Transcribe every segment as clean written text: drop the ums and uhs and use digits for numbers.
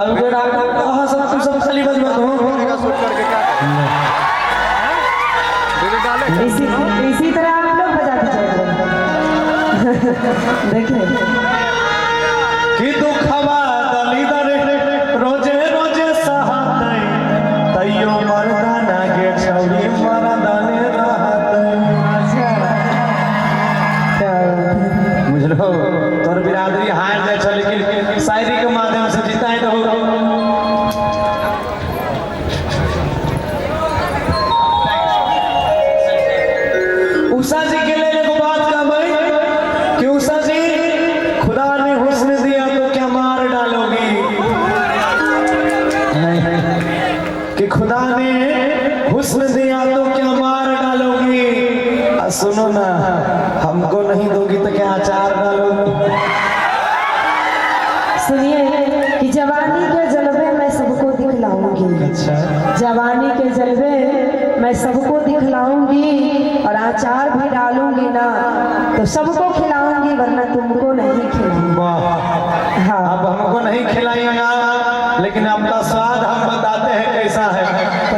सब खाली बजवा दो। इसी तरह आप लोग बजाते चले देखें कि दुखवा दलिदर रोजे रोजे सहाते तैयो मर्दाना के छौरी मर्दाने रहते। बुझलो तोर बिरादरी हार जाए छ, लेकिन शायरी के माध्यम से जिताए दो। उषा जी के लिए एगो बात कहबै कि उषा जी खुदा ने हुस्न दिया तो क्या मार डालोगी? नहीं, कि खुदा ने हुस्न दिया तो क्या मार डालोगी? सुनो ना, हमको नहीं दोगी तो क्या अचार डालोगी? सुनिए कि जवानी के जलवे मैं सबको दिखलाऊंगी। अच्छा, जवानी के जलवे मैं सबको दिखलाऊंगी और अचार भी डालूंगी ना तो सबको खिलाऊंगी, वरना तुमको नहीं खिलाऊंगी। वाह, हाँ, अब हमको नहीं खिलाएंगा, लेकिन आपका स्वाद हम बताते हैं कैसा है।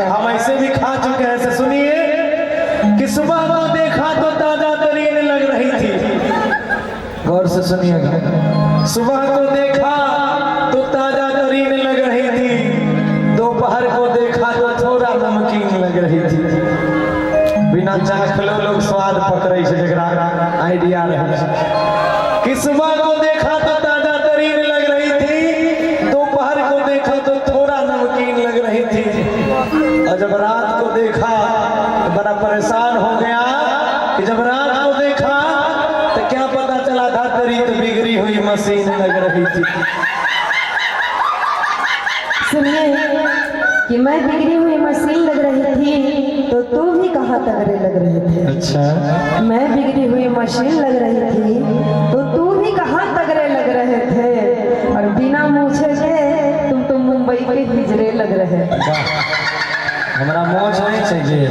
हम ऐसे भी खा चुके हैं। ऐसे सुनिए कि सुबह को देखा तो ताजा तरीन लग रही थी। गौर से सुनिएगा। सुबह को देखा तो ताजा तरीन लग रही थी, दोपहर को देखा तो थोड़ा नमकीन लग रही थी। बिना चाखलो लोग स्वाद पकड़े से, जगरा आइडिया रहे कि सुबह को देखा तो ताजा तरीन लग रही थी, दोपहर को देखा तो थोड़ा नमकीन लग रही थी, और जब रात को देखा तो बड़ा परेशान हो गया कि जब रात को देखा तो क्या पता चला था तरी तो बिगड़ी हुई मशीन लग रही थी। सुनिए कि मैं बिगड़ी हुई मशीन लग रही थी तो तू भी कहाँ तगड़े लग रहे थे। अच्छा, मैं बिगड़ी हुई मशीन लग रही थी तो तू भी कहाँ तगड़े लग रहे थे, और बिना मूछे के तुम तो मुंबई के हिजड़े लग रहे थे। हमारा मोच नहीं चाहिए।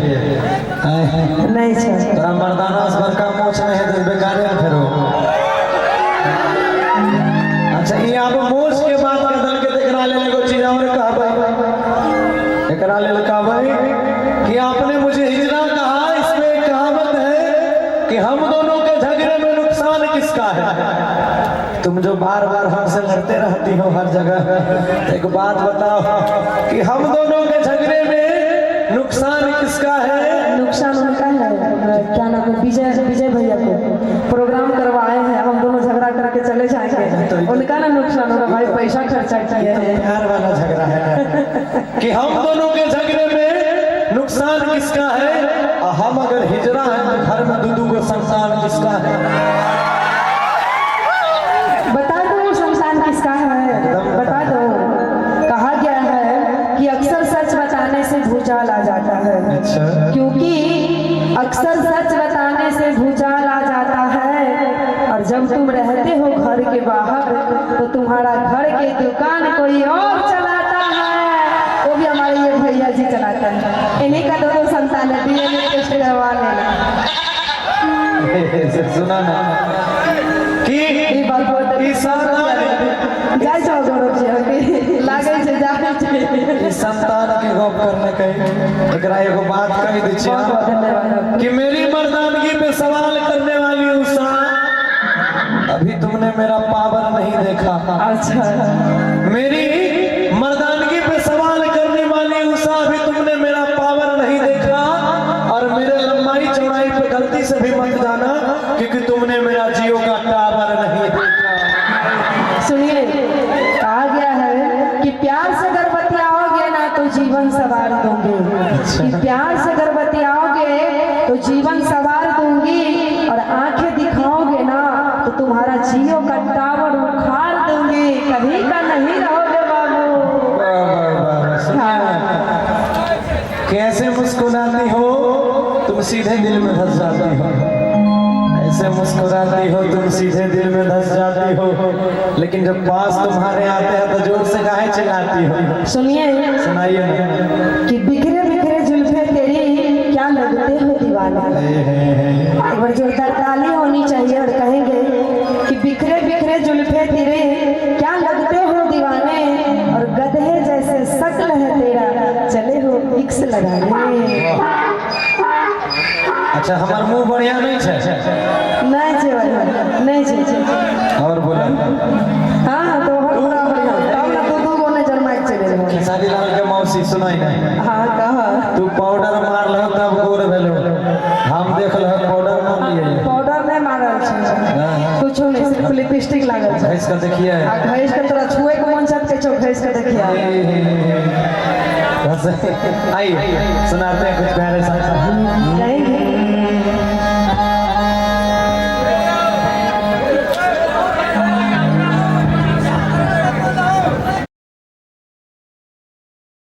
नहीं चाहिए। तोरा मर्दाना से बड़का मोच नहीं है तो बेकारे है फिर। अच्छा, ये आप मोच के बात के दल के देखरा ले एगो चीज और कहबै, एकरा ले कहबै कि आपने मुझे हिजरा कहा। इसमें एक कहावत है कि हम दोनों के झगड़े में नुकसान किसका है? तुम जो बार बार हमसे लड़ते रहती हो हर जगह, एक बात बताओ कि हम दोनों के झगड़े में नुकसान किसका है? नुकसान उनका है, क्या नाम है, विजय भैया को प्रोग्राम करवाए हैं, हम दोनों झगड़ा करके चले जाएंगे, उनका ना नुकसान होगा भाई, पैसा खर्चा किए हैं। प्यार वाला झगड़ा है कि हम दोनों के झगड़े में नुकसान किसका है? हम अगर हिजरा है तो घर में दूधू को संतान किसका है? बता दो संतान किसका है, बता दो। कहा गया है कि अक्सर सच बताने से भूचाल आ जाता है। अच्छा, क्योंकि अक्सर सच बताने से भूचाल आ जाता है, और जब तुम रहते हो घर के बाहर तो तुम्हारा घर की दुकान कोई और चलाता है, वो भी हमारे ये भैया जी चलाता है। इन्हीं का दो संतान है, DNA टेस्ट करवा लेना। सुना ना कि ई बात बहुत जाय जाओ गौरव जी, अभी लागे से जाने इस संतान के गप करने कहीं एकरा एगो बात कह दी छी कि मेरी मर्दानगी पे सवाल करने वाली उषा, अभी तुमने मेरा पावर नहीं देखा। अच्छा, मेरी मर्दानगी पे सवाल करने वाली उषा, अभी तुमने मेरा पावर नहीं देखा, और मेरे लंबाई चौड़ाई पे गलती से भी मत जाना क्योंकि तुमने मेरा जियो का टावर नहीं देखा। सुनिए, कहा गया है कि प्यार से अगर बतियाओगे ना तो जीवन सवार दूंगी। कि प्यार से अगर बतियाओगे तो जीवन सवार दूंगी, और आंखें दिखाओगे ना तो तुम्हारा जियो का टावर उखाड़ दूंगी, कहीं का नहीं रहोगे बाबू। कैसे मुस्कुराती हो तुम, सीधे दिल में धस जाती हो। ऐसे मुस्कुराती हो तुम, सीधे दिल में धस जाती हो, लेकिन जब पास तुम्हारे आते हैं तो जोर से काहे चिल्लाती हो? सुनिए, सुनाइए ना। कि बिखरे बिखरे जुल्फे तेरी क्या लगते हो दीवाना। एक बार जोरदार ताली होनी चाहिए और कहेंगे कि बिखरे बिखरे जुल्फे तेरे क्या लगते हो दीवाने, और लगाने। अच्छा हमार मुंह बढ़िया नहीं है। नहीं छे भाई, नहीं छे। और बोला हाँ तो हर बड़ा बढ़िया। तब ना तू गो ने जन्माइक चले गए। खेसारी लाल के मौसी सुनाई नहीं। हाँ कहा तू पाउडर मार लो तब गोर भेलो। हम देख लो पाउडर मार लिए। पाउडर नहीं मारल छे, कुछ नहीं, सिर्फ लिपस्टिक लागल छे। घैस कर देखिए। आ घैस के तोरा छुए के मन छत के चो घैस के देखिया। आइए सुनाते हैं कुछ प्यारे से